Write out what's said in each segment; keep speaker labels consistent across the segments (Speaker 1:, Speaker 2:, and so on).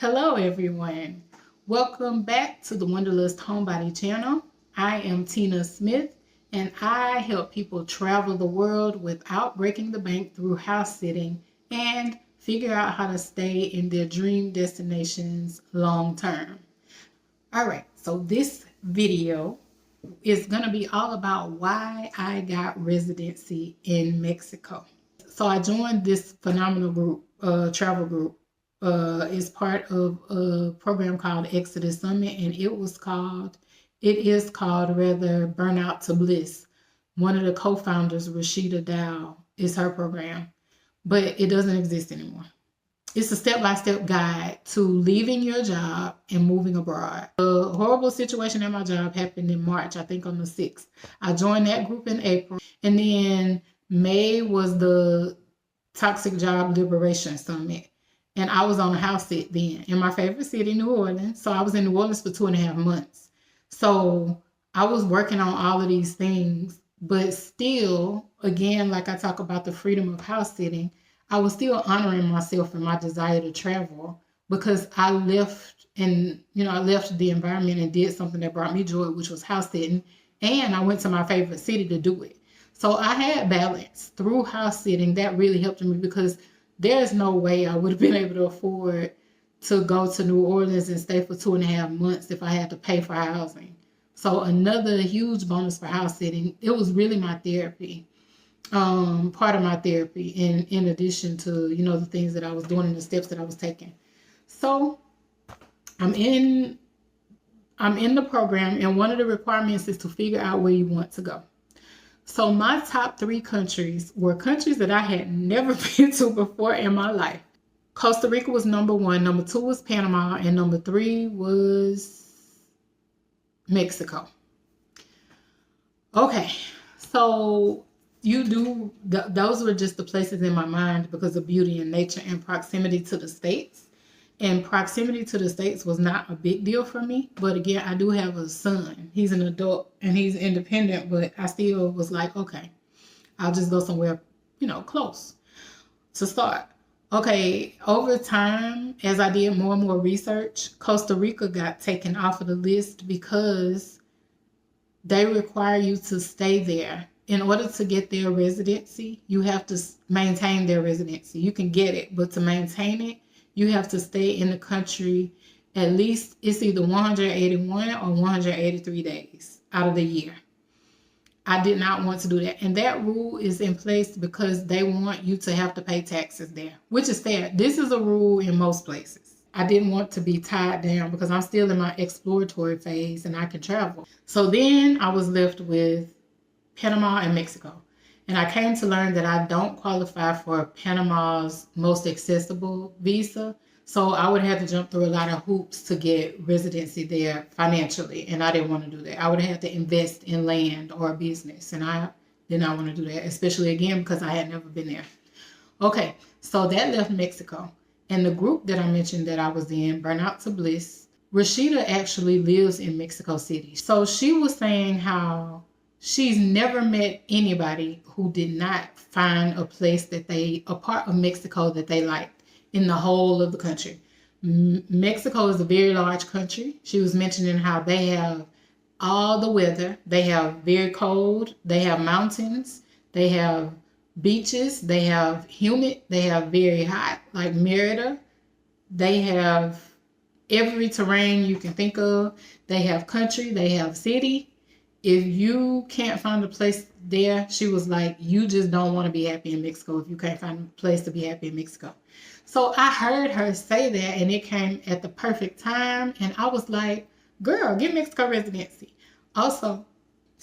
Speaker 1: Hello everyone. Welcome back to the Wanderlust Homebody channel. I am Tina Smith and I help people travel the world without breaking the bank through house sitting and figure out how to stay in their dream destinations long term. All right, so this video is going to be all about why I got residency in Mexico. So I joined this phenomenal group, travel group. Is part of a program called Exodus Summit, and it is called Burnout to Bliss. One of the co-founders, Rashida Dow, is her program, but it doesn't exist anymore. It's a step-by-step guide to leaving your job and moving abroad. A horrible situation at my job happened in March, I think on the 6th. I joined that group in April, and then May was the Toxic Job Liberation Summit. And I was on a house sit then in my favorite city, New Orleans. So I was in New Orleans for 2.5 months. So I was working on all of these things, but still, again, like I talk about the freedom of house sitting, I was still honoring myself and my desire to travel because I left the environment and did something that brought me joy, which was house sitting. And I went to my favorite city to do it. So I had balance through house sitting. That really helped me because there's no way I would have been able to afford to go to New Orleans and stay for 2.5 months if I had to pay for housing. So another huge bonus for house sitting. It was really my therapy, part of my therapy, in addition to, the things that I was doing and the steps that I was taking. So I'm in the program, and one of the requirements is to figure out where you want to go. So my top 3 countries were countries that I had never been to before in my life. Costa Rica was number 1, number 2 was Panama, and number 3 was Mexico. Okay, so those were just the places in my mind because of beauty and nature and proximity to the States. And proximity to the States was not a big deal for me. But again, I do have a son. He's an adult and he's independent, but I still was like, okay, I'll just go somewhere, close to start. Okay, over time, as I did more and more research, Costa Rica got taken off of the list because they require you to stay there. In order to get their residency, you have to maintain their residency. You can get it, but to maintain it, you have to stay in the country at least, it's either 181 or 183 days out of the year. I did not want to do that. And that rule is in place because they want you to have to pay taxes there, which is fair. This is a rule in most places. I didn't want to be tied down because I'm still in my exploratory phase and I can travel. So then I was left with Panama and Mexico. And I came to learn that I don't qualify for Panama's most accessible visa. So I would have to jump through a lot of hoops to get residency there financially. And I didn't want to do that. I would have to invest in land or a business. And I did not want to do that, especially again, because I had never been there. Okay, so that left Mexico. And the group that I mentioned that I was in, Burnout to Bliss, Rashida actually lives in Mexico City. So she was saying how she's never met anybody who did not find a part of Mexico that they liked in the whole of the country. Mexico is a very large country. She was mentioning how they have all the weather. They have very cold. They have mountains. They have beaches. They have humid. They have very hot, like Merida. They have every terrain you can think of. They have country. They have city. If you can't find a place there, she was like, you just don't want to be happy in Mexico if you can't find a place to be happy in Mexico. So I heard her say that and it came at the perfect time. And I was like, girl, get Mexico residency. Also,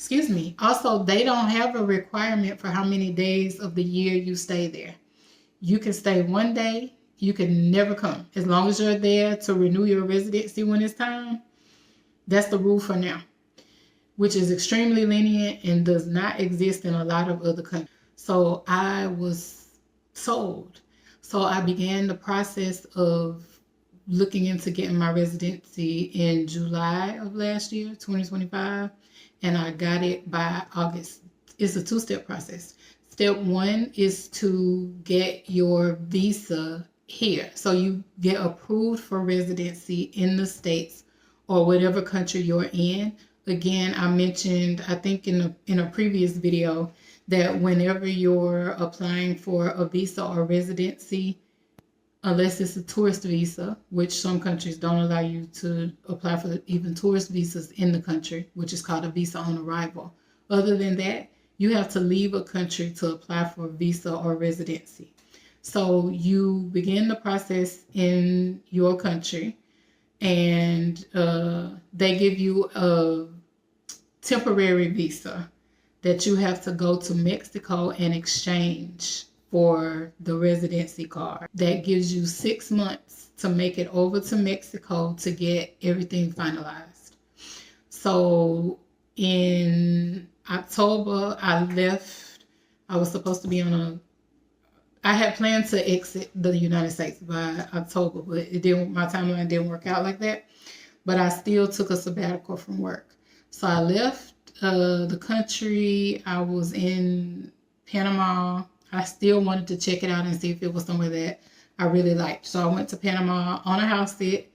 Speaker 1: they don't have a requirement for how many days of the year you stay there. You can stay 1 day. You can never come. As long as you're there to renew your residency when it's time, that's the rule for now, which is extremely lenient and does not exist in a lot of other countries. So I was sold. So I began the process of looking into getting my residency in July of last year, 2025, and I got it by August. It's a 2-step process. Step 1 is to get your visa here. So you get approved for residency in the States or whatever country you're in. Again, I mentioned, I think in a previous video, that whenever you're applying for a visa or residency, unless it's a tourist visa, which some countries don't allow you to apply for even tourist visas in the country, which is called a visa on arrival. Other than that, you have to leave a country to apply for a visa or residency. So you begin the process in your country, and they give you a temporary visa that you have to go to Mexico and exchange for the residency card. That gives you 6 months to make it over to Mexico to get everything finalized. So in October, I left. I was supposed to be I had planned to exit the United States by October, but my timeline didn't work out like that. But I still took a sabbatical from work. So I left the country. I was in Panama. I still wanted to check it out and see if it was somewhere that I really liked. So I went to Panama on a house sit,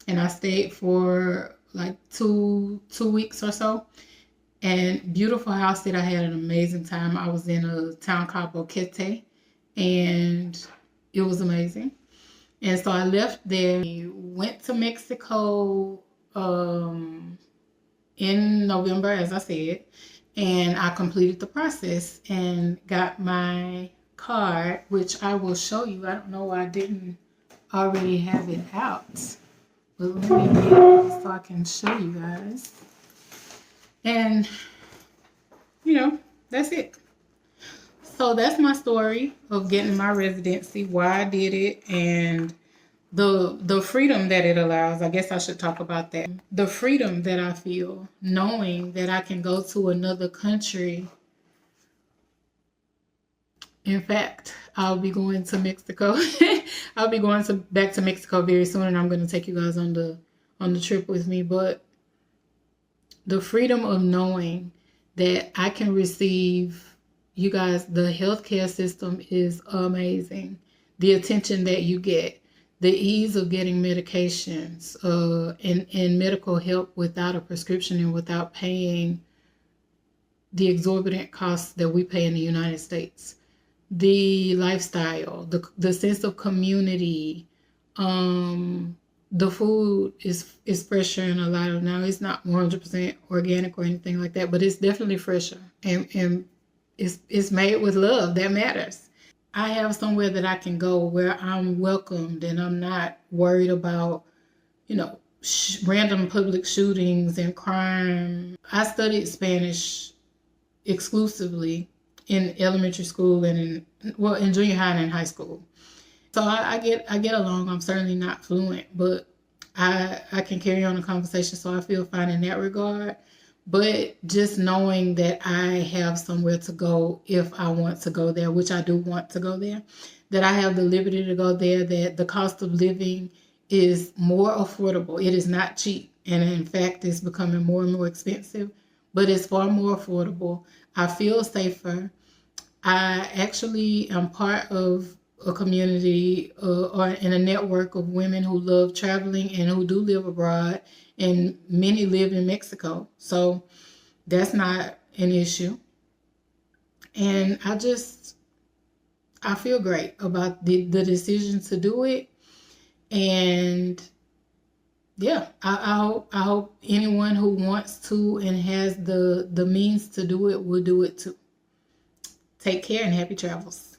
Speaker 1: and I stayed for like two weeks or so. And beautiful house sit. I had an amazing time. I was in a town called Boquete, and it was amazing. And so I left there, went to Mexico in November, as I said, and I completed the process and got my card, which I will show you. I don't know why I didn't already have it out, but let me get it so I can show you guys. And, that's it. So that's my story of getting my residency, why I did it, and the freedom that it allows. I guess I should talk about that. The freedom that I feel knowing that I can go to another country. In fact, I'll be going to Mexico. I'll be going back to Mexico very soon, and I'm going to take you guys on the trip with me. But the freedom of knowing that I can receive, you guys, the healthcare system is amazing. The attention that you get, the ease of getting medications and medical help without a prescription and without paying the exorbitant costs that we pay in the United States. The lifestyle, the sense of community, the food is fresher and a lot of, now it's not 100% organic or anything like that, but it's definitely fresher and it's made with love. That matters. I have somewhere that I can go where I'm welcomed and I'm not worried about, random public shootings and crime. I studied Spanish exclusively in elementary school and in junior high and in high school. So I get along. I'm certainly not fluent, but I can carry on a conversation, so I feel fine in that regard. But just knowing that I have somewhere to go if I want to go there, which I do want to go there, that I have the liberty to go there, that the cost of living is more affordable. It is not cheap. And in fact, it's becoming more and more expensive, but it's far more affordable. I feel safer. I actually am part of a community or in a network of women who love traveling and who do live abroad, and many live in Mexico. So that's not an issue. And I feel great about the decision to do it. And yeah, I hope anyone who wants to and has the means to do it will do it too. Take care and happy travels.